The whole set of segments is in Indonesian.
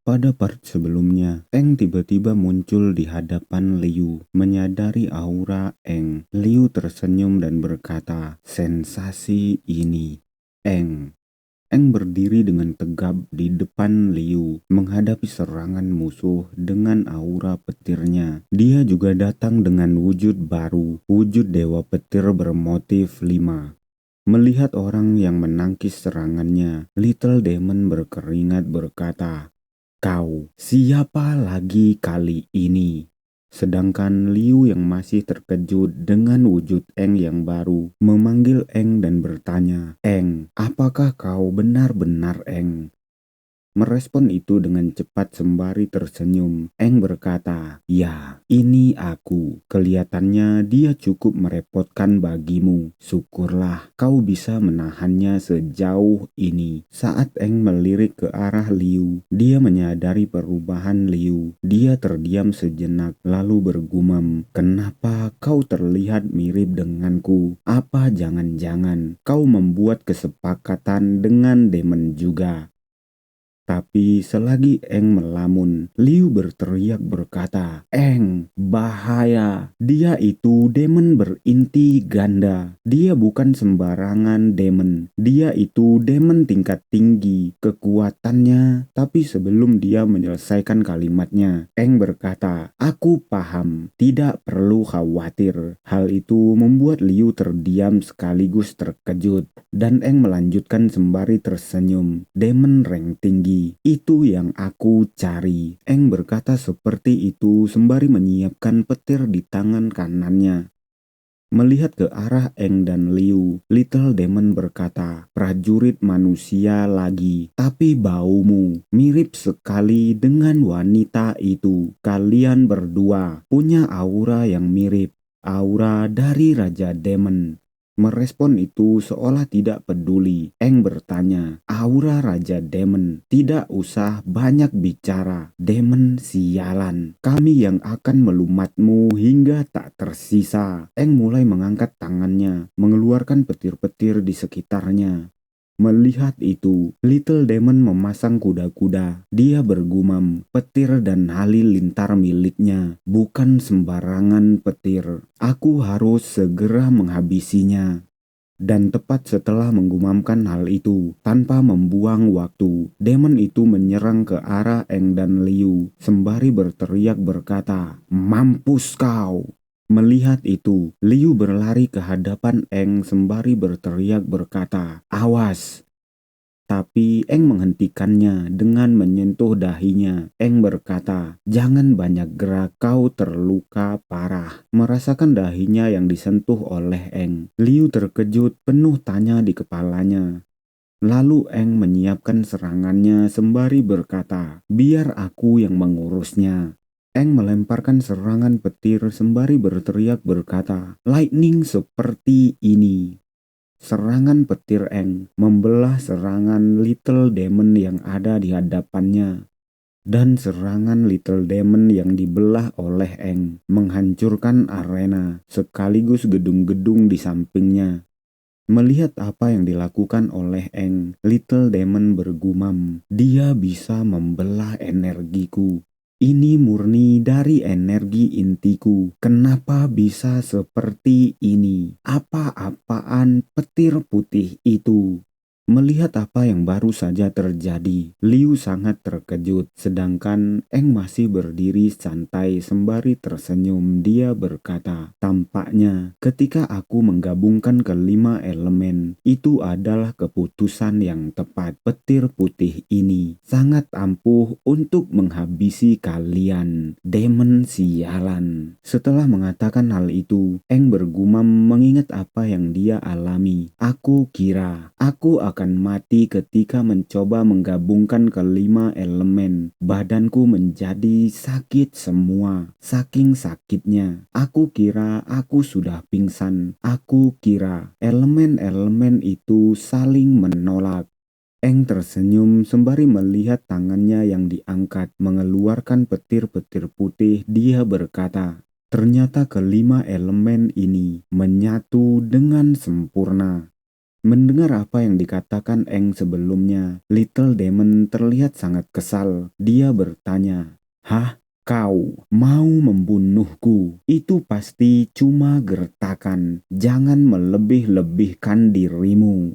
Pada part sebelumnya, Eng tiba-tiba muncul di hadapan Liu. Menyadari aura Eng, Liu tersenyum dan berkata, "Sensasi ini, Eng." Eng berdiri dengan tegap di depan Liu, menghadapi serangan musuh dengan aura petirnya. Dia juga datang dengan wujud baru, wujud dewa petir bermotif 5. Melihat orang yang menangkis serangannya, Little Demon berkeringat berkata, "Kau, siapa lagi kali ini?" Sedangkan Liu yang masih terkejut dengan wujud Eng yang baru, memanggil Eng dan bertanya, "Eng, apakah kau benar-benar Eng?" Merespon itu dengan cepat sembari tersenyum. Eng berkata, "Ya, ini aku. Kelihatannya dia cukup merepotkan bagimu. Syukurlah kau bisa menahannya sejauh ini." Saat Eng melirik ke arah Liu, dia menyadari perubahan Liu. Dia terdiam sejenak lalu bergumam, "Kenapa kau terlihat mirip denganku? Apa jangan-jangan kau membuat kesepakatan dengan Demon juga?" Tapi selagi Eng melamun, Liu berteriak berkata, "Eng, bahaya. Dia itu demon berinti ganda. Dia bukan sembarangan demon. Dia itu demon tingkat tinggi. Kekuatannya." Tapi sebelum dia menyelesaikan kalimatnya, Eng berkata, "Aku paham. Tidak perlu khawatir." Hal itu membuat Liu terdiam sekaligus terkejut. Dan Eng melanjutkan sembari tersenyum, "Demon rank tinggi. Itu yang aku cari." Eng berkata seperti itu sembari menyiapkan petir di tangan kanannya. Melihat ke arah Eng dan Liu, Little Demon berkata, "Prajurit manusia lagi, tapi baumu mirip sekali dengan wanita itu. Kalian berdua punya aura yang mirip, aura dari Raja Demon." Merespon itu seolah tidak peduli. Eng bertanya, "Aura Raja Demon, tidak usah banyak bicara. Demon sialan, kami yang akan melumatmu hingga tak tersisa." Eng mulai mengangkat tangannya, mengeluarkan petir-petir di sekitarnya. Melihat itu, Little Demon memasang kuda-kuda. Dia bergumam, "Petir dan halilintar miliknya bukan sembarangan petir. Aku harus segera menghabisinya." Dan tepat setelah menggumamkan hal itu, tanpa membuang waktu, demon itu menyerang ke arah Eng dan Liu, sembari berteriak berkata, "Mampus kau!" Melihat itu, Liu berlari ke hadapan Eng sembari berteriak berkata, "Awas!" Tapi Eng menghentikannya dengan menyentuh dahinya. Eng berkata, "Jangan banyak gerak, kau terluka parah." Merasakan dahinya yang disentuh oleh Eng, Liu terkejut penuh tanya di kepalanya. Lalu Eng menyiapkan serangannya sembari berkata, "Biar aku yang mengurusnya." Eng melemparkan serangan petir sembari berteriak berkata, "Lightning seperti ini." Serangan petir Eng membelah serangan Little Demon yang ada di hadapannya. Dan serangan Little Demon yang dibelah oleh Eng menghancurkan arena sekaligus gedung-gedung di sampingnya. Melihat apa yang dilakukan oleh Eng, Little Demon bergumam, "Dia bisa membelah energiku. Ini murni dari energi intiku. Kenapa bisa seperti ini? Apa-apaan petir putih itu?" Melihat apa yang baru saja terjadi, Liu sangat terkejut, sedangkan Eng masih berdiri santai sembari tersenyum. Dia berkata, "Tampaknya ketika aku menggabungkan kelima elemen, itu adalah keputusan yang tepat. Petir putih ini sangat ampuh untuk menghabisi kalian, demon sialan." Setelah mengatakan hal itu, Eng bergumam mengingat apa yang dia alami. "Aku kira aku akan mati ketika mencoba menggabungkan kelima elemen. Badanku menjadi sakit semua. Saking sakitnya, aku kira aku sudah pingsan. Aku kira elemen-elemen itu saling menolak." Eng tersenyum sembari melihat tangannya yang diangkat mengeluarkan petir-petir putih. Dia berkata, "Ternyata kelima elemen ini menyatu dengan sempurna." Mendengar apa yang dikatakan Eng sebelumnya, Little Demon terlihat sangat kesal. Dia bertanya, "Hah? Kau mau membunuhku? Itu pasti cuma gertakan. Jangan melebih-lebihkan dirimu."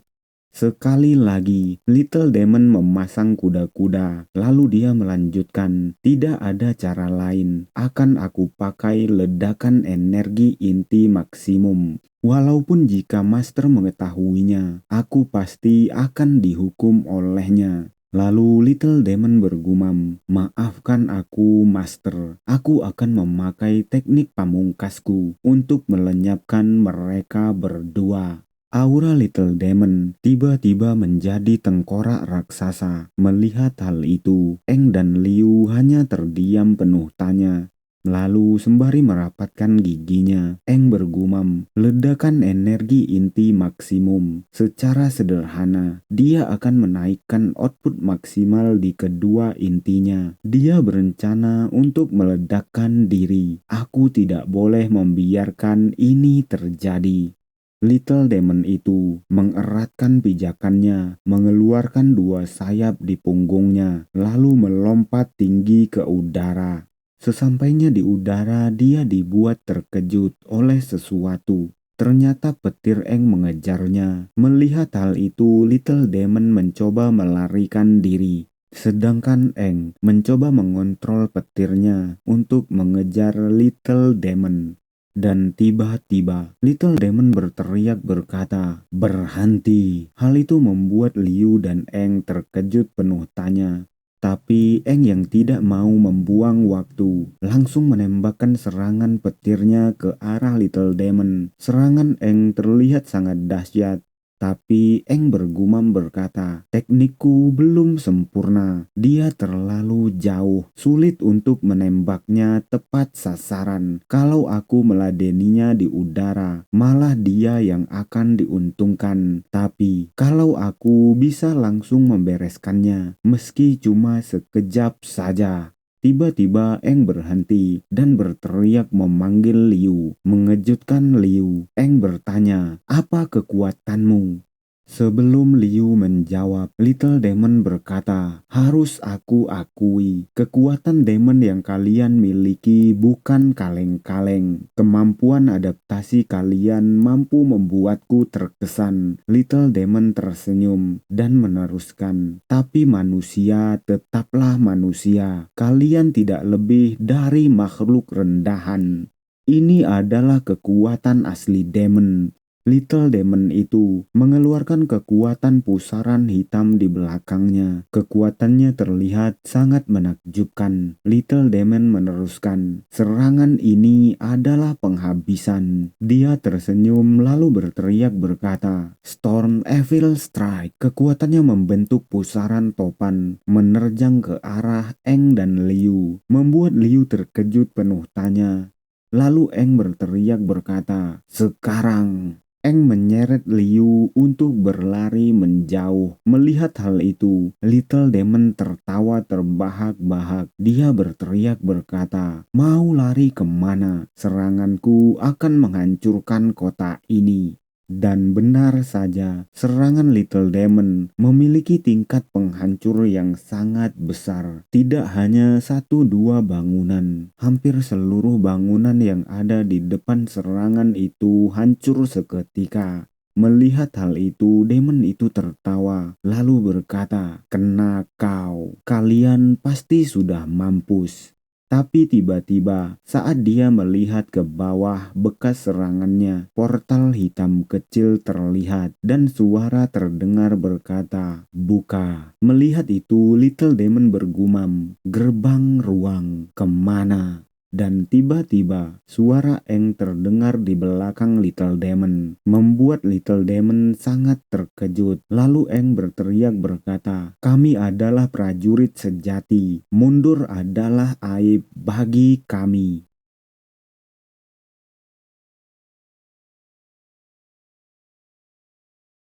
Sekali lagi, Little Demon memasang kuda-kuda. Lalu dia melanjutkan, "Tidak ada cara lain. Akan aku pakai ledakan energi inti maksimum. Walaupun jika Master mengetahuinya, aku pasti akan dihukum olehnya." Lalu Little Demon bergumam, "Maafkan aku, Master. Aku akan memakai teknik pamungkasku untuk melenyapkan mereka berdua." Aura Little Demon tiba-tiba menjadi tengkorak raksasa. Melihat hal itu, Eng dan Liu hanya terdiam penuh tanya. Lalu sembari merapatkan giginya, Eng bergumam, "Ledakan energi inti maksimum." Secara sederhana, dia akan menaikkan output maksimal di kedua intinya. Dia berencana untuk meledakkan diri. Aku tidak boleh membiarkan ini terjadi. Little Demon itu mengeratkan pijakannya, mengeluarkan dua sayap di punggungnya, lalu melompat tinggi ke udara. Sesampainya di udara, dia dibuat terkejut oleh sesuatu. Ternyata petir Eng mengejarnya. Melihat hal itu, Little Demon mencoba melarikan diri. Sedangkan Eng mencoba mengontrol petirnya untuk mengejar Little Demon. Dan tiba-tiba Little Demon berteriak berkata, "Berhenti!" Hal itu membuat Liu dan Eng terkejut penuh tanya. Tapi Eng yang tidak mau membuang waktu langsung menembakkan serangan petirnya ke arah Little Demon. Serangan Eng terlihat sangat dahsyat. Tapi Eng bergumam berkata, "Teknikku belum sempurna. Dia terlalu jauh. Sulit untuk menembaknya tepat sasaran. Kalau aku meladeninya di udara, malah dia yang akan diuntungkan. Tapi kalau aku bisa langsung membereskannya, meski cuma sekejap saja." Tiba-tiba Eng berhenti dan berteriak memanggil Liu. Mengejutkan Liu, Eng bertanya, "Apa kekuatanmu?" Sebelum Liu menjawab, Little Demon berkata, "Harus aku akui, kekuatan demon yang kalian miliki bukan kaleng-kaleng. Kemampuan adaptasi kalian mampu membuatku terkesan." Little Demon tersenyum dan meneruskan, "Tapi manusia tetaplah manusia. Kalian tidak lebih dari makhluk rendahan. Ini adalah kekuatan asli demon." Little Demon itu mengeluarkan kekuatan pusaran hitam di belakangnya. Kekuatannya terlihat sangat menakjubkan. Little Demon meneruskan, "Serangan ini adalah penghabisan." Dia tersenyum lalu berteriak berkata, "Storm Evil Strike." Kekuatannya membentuk pusaran topan menerjang ke arah Eng dan Liu, membuat Liu terkejut penuh tanya. Lalu Eng berteriak berkata, "Sekarang!" Eng menyeret Liu untuk berlari menjauh. Melihat hal itu, Little Demon tertawa terbahak-bahak. Dia berteriak berkata, "Mau lari kemana? Seranganku akan menghancurkan kota ini." Dan benar saja, serangan Little Demon memiliki tingkat penghancur yang sangat besar. Tidak hanya satu dua bangunan, hampir seluruh bangunan yang ada di depan serangan itu hancur seketika. Melihat hal itu, demon itu tertawa, lalu berkata, "Kena kau, kalian pasti sudah mampus." Tapi tiba-tiba saat dia melihat ke bawah bekas serangannya, portal hitam kecil terlihat dan suara terdengar berkata, "Buka." Melihat itu, Little Demon bergumam, "Gerbang ruang, kemana?" Dan tiba-tiba suara Eng terdengar di belakang Little Demon, membuat Little Demon sangat terkejut. Lalu Eng berteriak berkata, "Kami adalah prajurit sejati. Mundur adalah aib bagi kami."